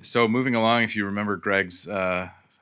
So moving along, if you remember Greg's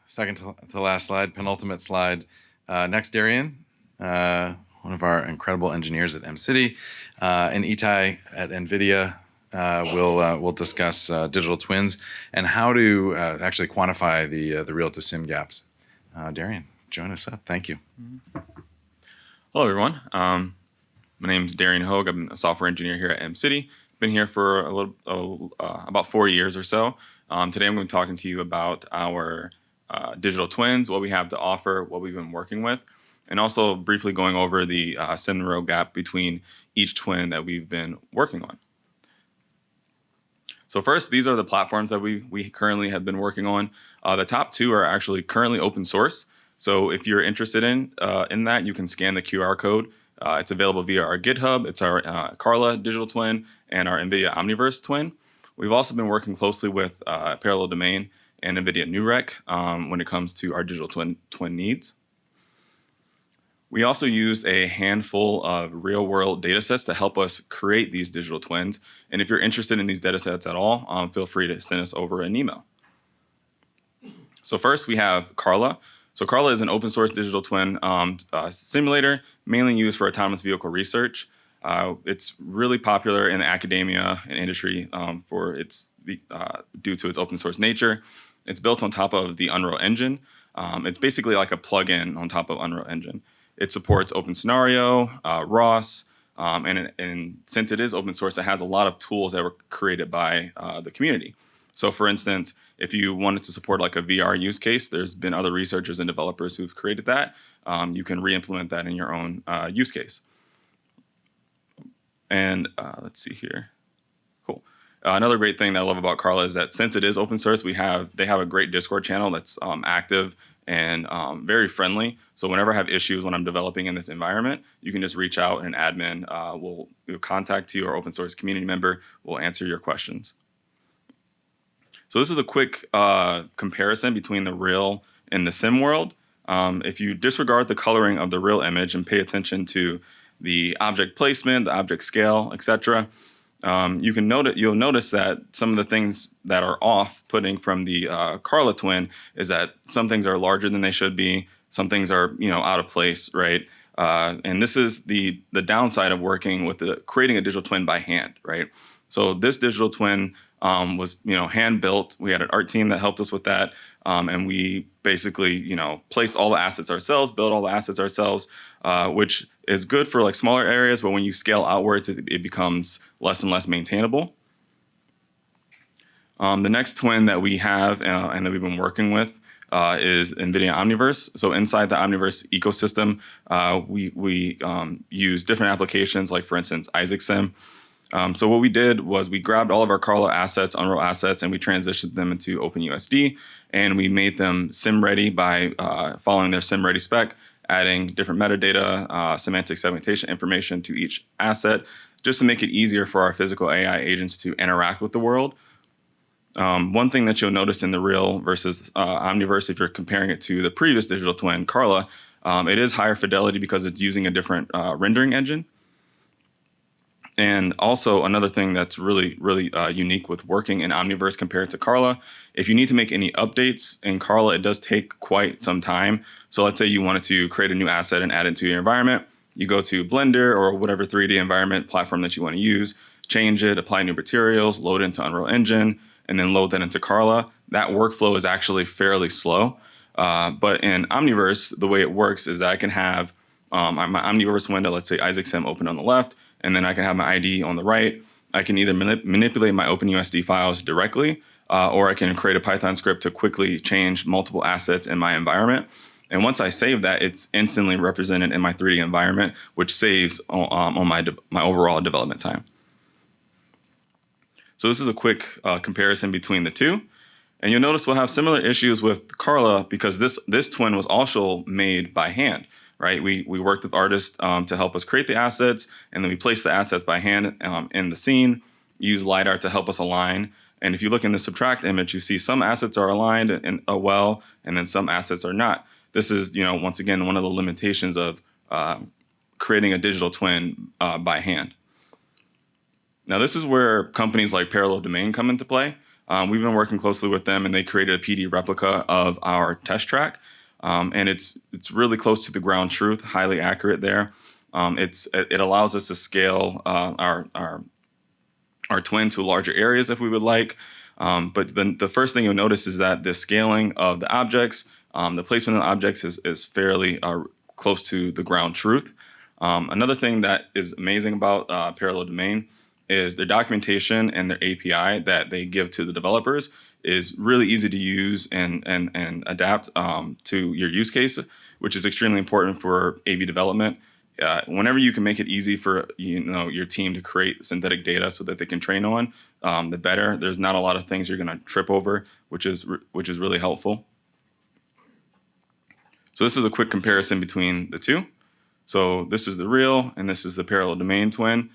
second to last slide, penultimate slide, next Darian, one of our incredible engineers at Mcity, and Itai at NVIDIA will discuss digital twins and how to actually quantify the real to sim gaps. Darian, join us up. Thank you. Hello, everyone. My name is Darian Hogue. I'm a software engineer here at Mcity. Been here for about 4 years or so. Today I'm going to be talking to you about our digital twins, what we have to offer, what we've been working with, and also briefly going over the sim real gap between each twin that we've been working on. So first, these are the platforms that we currently have been working on. The top two are actually currently open source. So if you're interested in that, you can scan the QR code. It's available via our GitHub. It's our CARLA digital twin and our NVIDIA Omniverse twin. We've also been working closely with Parallel Domain and NVIDIA NuRec when it comes to our digital twin needs. We also used a handful of real-world data sets to help us create these digital twins. And if you're interested in these data sets at all, feel free to send us over an email. So first, we have CARLA. So CARLA is an open source digital twin simulator, mainly used for autonomous vehicle research. It's really popular in academia and industry due to its open source nature. It's built on top of the Unreal Engine. It's basically like a plugin on top of Unreal Engine. It supports Open Scenario, ROS, and since it is open source, it has a lot of tools that were created by the community. So for instance, if you wanted to support like a VR use case, there's been other researchers and developers who've created that. You can re-implement that in your own use case. And let's see here. Cool. Another great thing that I love about CARLA is that since it is open source, they have a great Discord channel that's active and very friendly. So whenever I have issues when I'm developing in this environment, you can just reach out and an admin will contact you, or open source community member will answer your questions. So this is a quick comparison between the real and the sim world. If you disregard the coloring of the real image and pay attention to the object placement, the object scale, etc., you'll notice that some of the things that are off-putting from the CARLA twin is that some things are larger than they should be, some things are out of place, right? And this is the downside of working with creating a digital twin by hand, right? So this digital twin was hand built. We had an art team that helped us with that, and we basically placed all the assets ourselves, built all the assets ourselves, which is good for like smaller areas, but when you scale outwards, it becomes less and less maintainable. The next twin that we have and that we've been working with is NVIDIA Omniverse. So inside the Omniverse ecosystem, we use different applications, like for instance, Isaac Sim. So what we did was we grabbed all of our CARLA assets, Unreal assets, and we transitioned them into OpenUSD, and we made them sim-ready by following their sim-ready spec, adding different metadata, semantic segmentation information to each asset, just to make it easier for our physical AI agents to interact with the world. One thing that you'll notice in the real versus Omniverse, if you're comparing it to the previous digital twin, CARLA, it is higher fidelity because it's using a different rendering engine. And also another thing that's really unique with working in Omniverse compared to CARLA, if you need to make any updates in CARLA, it does take quite some time. So let's say you wanted to create a new asset and add it to your environment. You go to Blender or whatever 3D environment platform that you want to use, change it, apply new materials, load it into Unreal Engine, and then load that into CARLA. That workflow is actually fairly slow. But in Omniverse, the way it works is that I can have my Omniverse window, let's say Isaac Sim, open on the left, and then I can have my ID on the right. I can either manipulate my OpenUSD files directly, or I can create a Python script to quickly change multiple assets in my environment. And once I save that, it's instantly represented in my 3D environment, which saves on my overall development time. So this is a quick comparison between the two. And you'll notice we'll have similar issues with CARLA because this twin was also made by hand. Right, we worked with artists to help us create the assets, and then we placed the assets by hand in the scene, use LiDAR to help us align. And if you look in the subtract image, you see some assets are aligned well, and then some assets are not. This is, once again, one of the limitations of creating a digital twin by hand. Now, this is where companies like Parallel Domain come into play. We've been working closely with them, and they created a PD replica of our test track. And it's really close to the ground truth, highly accurate there. It allows us to scale our twin to larger areas if we would like. But then the first thing you'll notice is that the scaling of the objects, the placement of the objects is fairly close to the ground truth. Another thing that is amazing about Parallel Domain is their documentation and their API that they give to the developers is really easy to use and adapt to your use case, which is extremely important for AV development. Whenever you can make it easy for your team to create synthetic data so that they can train on, the better. There's not a lot of things you're going to trip over, which is really helpful. So this is a quick comparison between the two. So this is the real, and this is the parallel domain twin.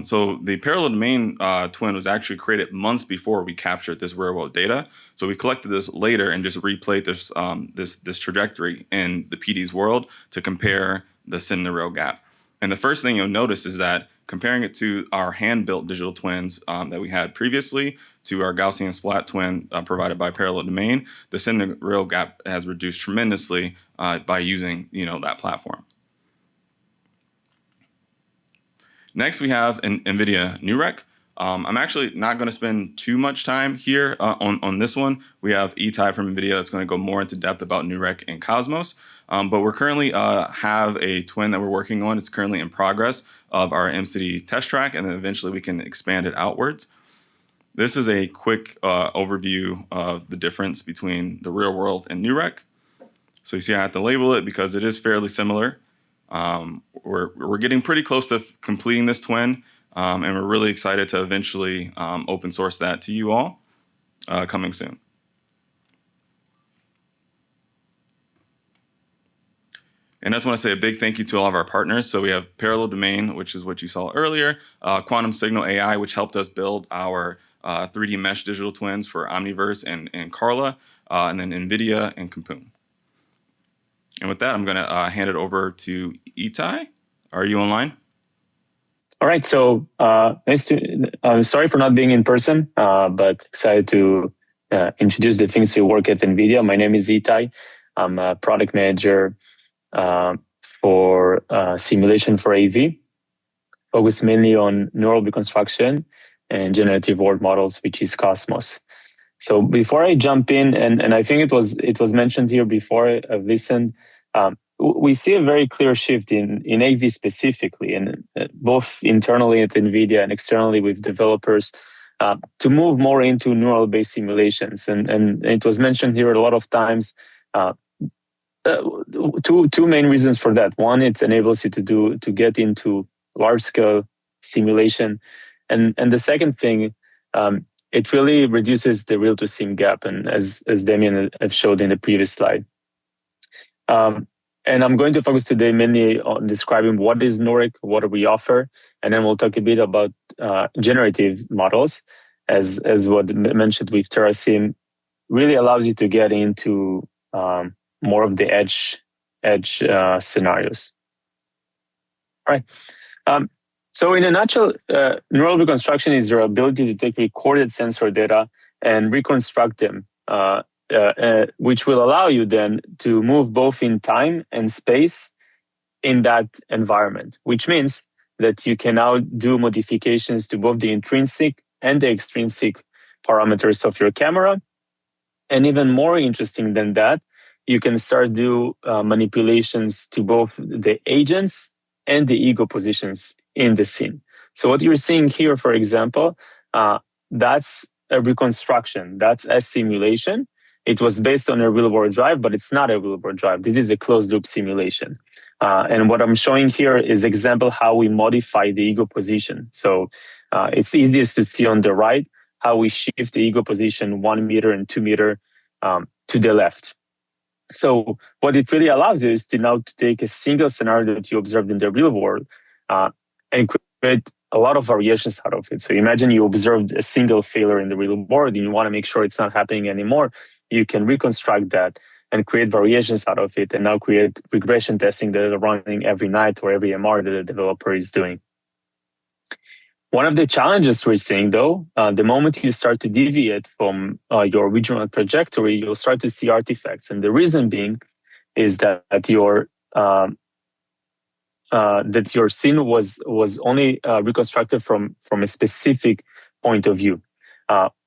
So the parallel domain twin was actually created months before we captured this real world data. So we collected this later and just replayed this trajectory in the PD's world to compare the sin and the real gap. And the first thing you'll notice is that comparing it to our hand-built digital twins that we had previously to our Gaussian splat twin provided by Parallel Domain, the sin and the real gap has reduced tremendously by using that platform. Next, we have an NVIDIA NuRec. I'm actually not going to spend too much time here on this one. We have Itai from NVIDIA that's going to go more into depth about NuRec and Cosmos. But we're currently have a twin that we're working on. It's currently in progress of our Mcity test track, and then eventually we can expand it outwards. This is a quick overview of the difference between the real world and NuRec. So you see I have to label it because it is fairly similar. We're getting pretty close to completing this twin, and we're really excited to eventually open source that to you all coming soon. And I just want to say a big thank you to all of our partners. So we have Parallel Domain, which is what you saw earlier, Quantum Signal AI, which helped us build our 3D mesh digital twins for Omniverse and CARLA, and then NVIDIA and Compoon. And with that, I'm going to hand it over to Itai. Are you online? All right. So I'm sorry for not being in person, but excited to introduce the things we work at NVIDIA. My name is Itai. I'm a product manager for simulation for AV, focused mainly on neural reconstruction and generative world models, which is Cosmos. So before I jump in, and I think it was mentioned here before I've listened, we see a very clear shift in AV specifically, and both internally at NVIDIA and externally with developers, to move more into neural-based simulations. And it was mentioned here a lot of times. Two main reasons for that. One, it enables you to get into large-scale simulation, and the second thing, it really reduces the real to sim gap, and as Damian have showed in the previous slide. And I'm going to focus today mainly on describing what is NuRec, what do we offer, and then we'll talk a bit about generative models, as what mentioned with TerraSim, really allows you to get into more of the edge scenarios. All right. So in a nutshell, neural reconstruction is your ability to take recorded sensor data and reconstruct them, which will allow you then to move both in time and space in that environment, which means that you can now do modifications to both the intrinsic and the extrinsic parameters of your camera. And even more interesting than that, you can start do manipulations to both the agents and the ego positions in the scene. So what you're seeing here, for example, that's a reconstruction. That's a simulation. It was based on a real-world drive, but it's not a real-world drive. This is a closed-loop simulation. And what I'm showing here is example how we modify the ego position. So it's easiest to see on the right how we shift the ego position 1 meter and 2 meter to the left. So what it really allows you is to now take a single scenario that you observed in the real world and create a lot of variations out of it. So imagine you observed a single failure in the real world and you want to make sure it's not happening anymore. You can reconstruct that and create variations out of it and now create regression testing that is running every night or every MR that the developer is doing. One of the challenges we're seeing, though, the moment you start to deviate from your original trajectory, you'll start to see artifacts. And the reason being is that your scene was only reconstructed from a specific point of view.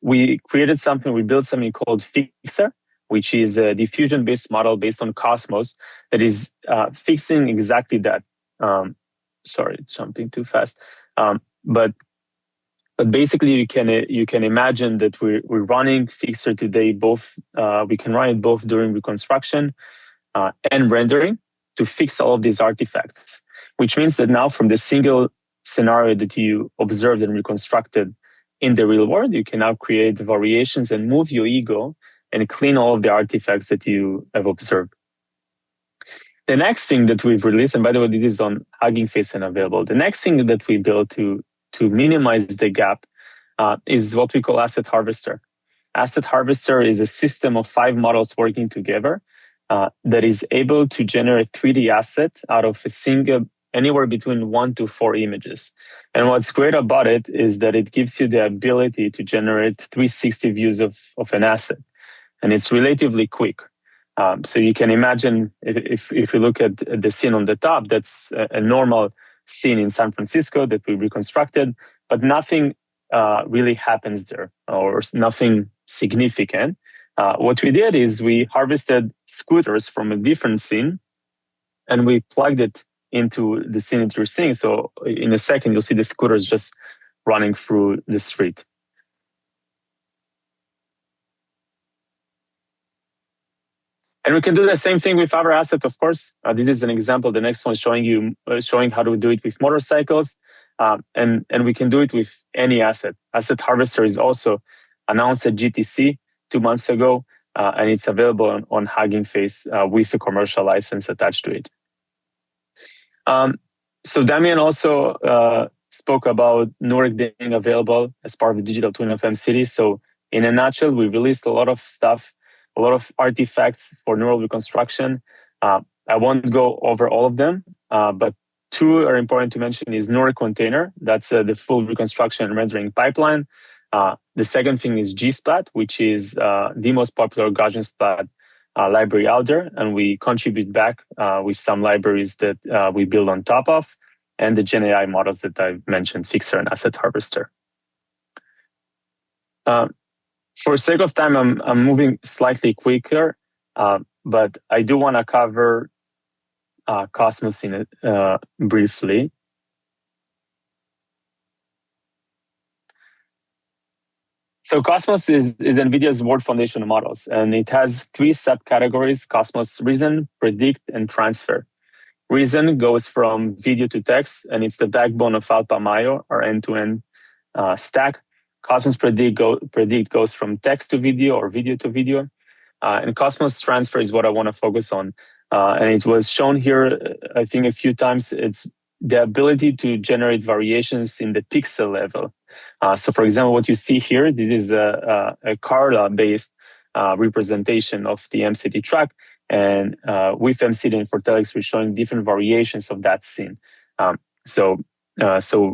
We created something, we built something called Fixer, which is a diffusion-based model based on Cosmos that is fixing exactly that. Sorry, it's jumping too fast. But basically, you can imagine that we're running Fixer today. Both we can run it both during reconstruction and rendering to fix all of these artifacts. Which means that now, from the single scenario that you observed and reconstructed in the real world, you can now create variations and move your ego and clean all of the artifacts that you have observed. The next thing that we've released, and by the way, this is on Hugging Face and available. The next thing that we built to minimize the gap is what we call Asset Harvester. Asset Harvester is a system of 5 models working together that is able to generate 3D assets out of a single, anywhere between 1 to 4 images. And what's great about it is that it gives you the ability to generate 360 views of an asset. And it's relatively quick. So you can imagine if you look at the scene on the top, that's a normal scene in San Francisco that we reconstructed, but nothing really happens there or nothing significant. What we did is we harvested scooters from a different scene and we plugged it into the scene that you're seeing. So in a second, you'll see the scooters just running through the street. And we can do the same thing with other assets, of course. This is an example. The next one is showing how to do it with motorcycles. And we can do it with any asset. Asset Harvester is also announced at GTC 2 months ago, and it's available on Hugging Face with a commercial license attached to it. So Damian also spoke about NuRec being available as part of the digital twin of Mcity. So in a nutshell, we released a lot of stuff, a lot of artifacts for neural reconstruction. I won't go over all of them, but 2 are important to mention is NuRec Container. That's the full reconstruction and rendering pipeline. The second thing is gsplat, which is the most popular Gaussian splat library out there. And we contribute back with some libraries that we build on top of, and the Gen AI models that I've mentioned, Fixer and Asset Harvester. For sake of time, I'm moving slightly quicker, but I do want to cover Cosmos in briefly. So Cosmos is NVIDIA's world foundation models, and it has 3 subcategories: Cosmos Reason, Predict, and Transfer. Reason goes from video to text, and it's the backbone of AlphaMayo, our end-to-end stack. Cosmos Predict goes from text to video or video to video. And Cosmos Transfer is what I want to focus on. And it was shown here, I think, a few times. It's the ability to generate variations in the pixel level. So for example, what you see here, this is a CARLA-based representation of the Mcity track. And with Mcity and Fortelix, we're showing different variations of that scene. So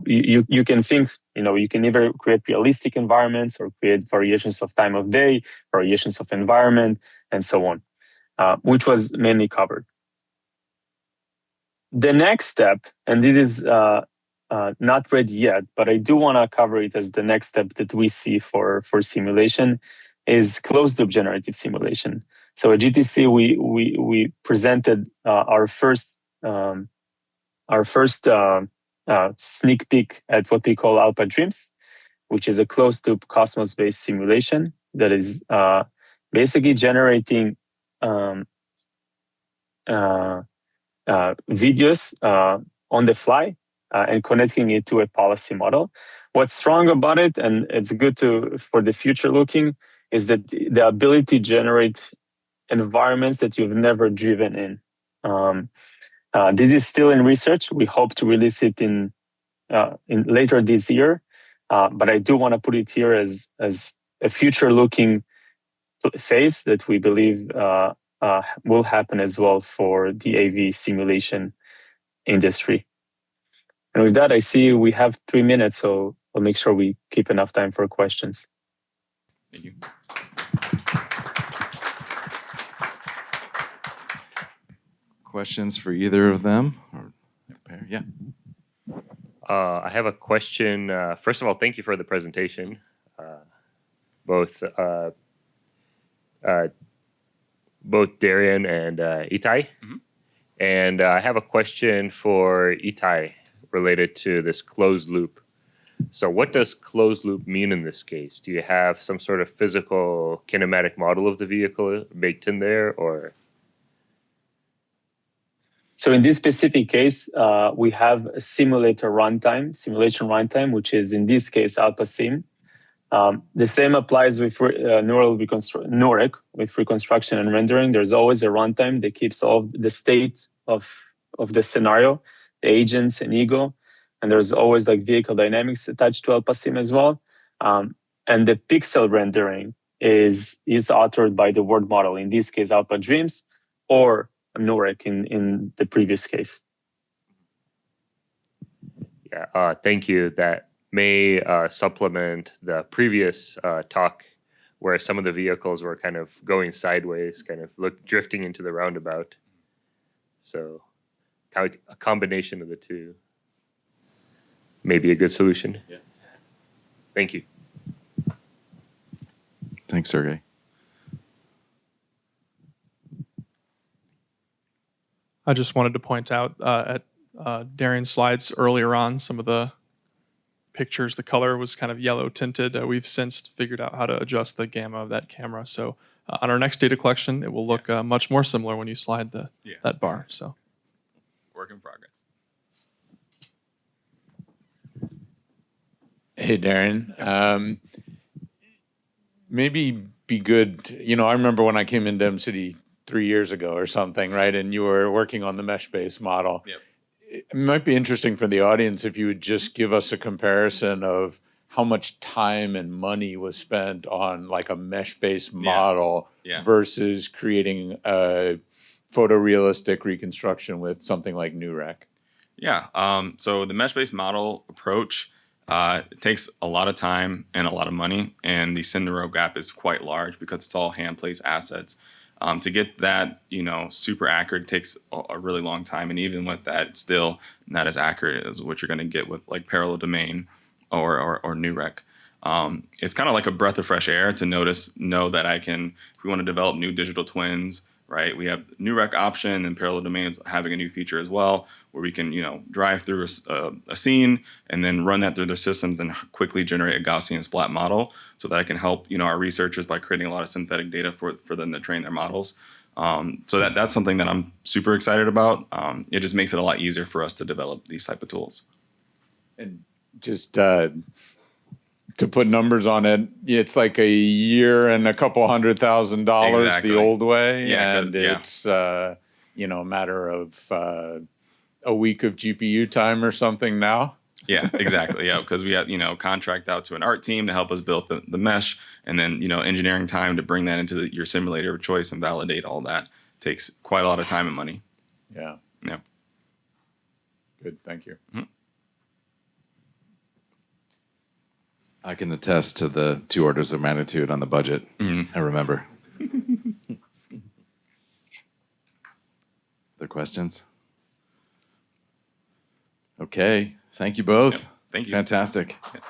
you can think, you can either create realistic environments or create variations of time of day, variations of environment, and so on, which was mainly covered. The next step, and this is not ready yet, but I do want to cover it as the next step that we see for simulation, is closed-loop generative simulation. So at GTC, we presented our first sneak peek at what we call Alpha Dreams, which is a closed-loop Cosmos-based simulation that is basically generating videos on the fly and connecting it to a policy model. What's strong about it, and it's good for the future looking, is that the ability to generate environments that you've never driven in. This is still in research. We hope to release it in later this year, but I do want to put it here as a future-looking phase that we believe will happen as well for the AV simulation industry. And with that, I see we have 3 minutes, so we'll make sure we keep enough time for questions. Thank you. Questions for either of them? Yeah. I have a question. First of all, thank you for the presentation, both Darian and Itai. Mhm. And I have a question for Itai related to this closed loop. So what does closed loop mean in this case? Do you have some sort of physical kinematic model of the vehicle baked in there, or? So in this specific case, we have a simulation runtime, which is in this case AlphaSim. The same applies with NuRec, with reconstruction and rendering. There's always a runtime that keeps all the state of the scenario, the agents and ego, and there's always like vehicle dynamics attached to AlphaSim as well. And the pixel rendering is authored by the word model. In this case, AlphaDreams, or NuRec in the previous case. Yeah, thank you. That may supplement the previous talk where some of the vehicles were kind of going sideways, kind of drifting into the roundabout. So a combination of the two may be a good solution. Yeah. Thank you. Thanks, Sergey. I just wanted to point out at Darian's slides earlier on, some of the pictures, the color was kind of yellow tinted. We've since figured out how to adjust the gamma of that camera. So on our next data collection, it will look much more similar when you slide that bar. So, Work in progress. Hey, Darian. Maybe be good. You know, I remember when I came into Mcity 3 years ago or something, right? And you were working on the mesh-based model. Yep. It might be interesting for the audience if you would just give us a comparison of how much time and money was spent on like a mesh-based model versus creating a photorealistic reconstruction with something like NuRec. Yeah. So the mesh-based model approach it takes a lot of time and a lot of money, and the send-to-row gap is quite large because it's all hand-placed assets. To get that, super accurate takes a really long time, and even with that, it's still not as accurate as what you're going to get with like parallel domain or NuRec. It's kind of like a breath of fresh air to know that if we want to develop new digital twins, right? We have NuRec option, and parallel domains having a new feature as well, where we can drive through a scene and then run that through their systems and quickly generate a Gaussian splat model, so that it can help our researchers by creating a lot of synthetic data for them to train their models. So that's something that I'm super excited about. It just makes it a lot easier for us to develop these type of tools. And just to put numbers on it, it's like a year and a couple $100,000 Exactly. the old way, and it's a matter of a week of GPU time or something now. Yeah, exactly. Yeah, because we have contract out to an art team to help us build the mesh, and then engineering time to bring that into your simulator of choice and validate all that takes quite a lot of time and money. Yeah. Yeah. Good. Thank you. Mm-hmm. I can attest to the 2 orders of magnitude on the budget. I remember. Other questions? Okay. Thank you both. Yep. Thank you. Fantastic. Yeah.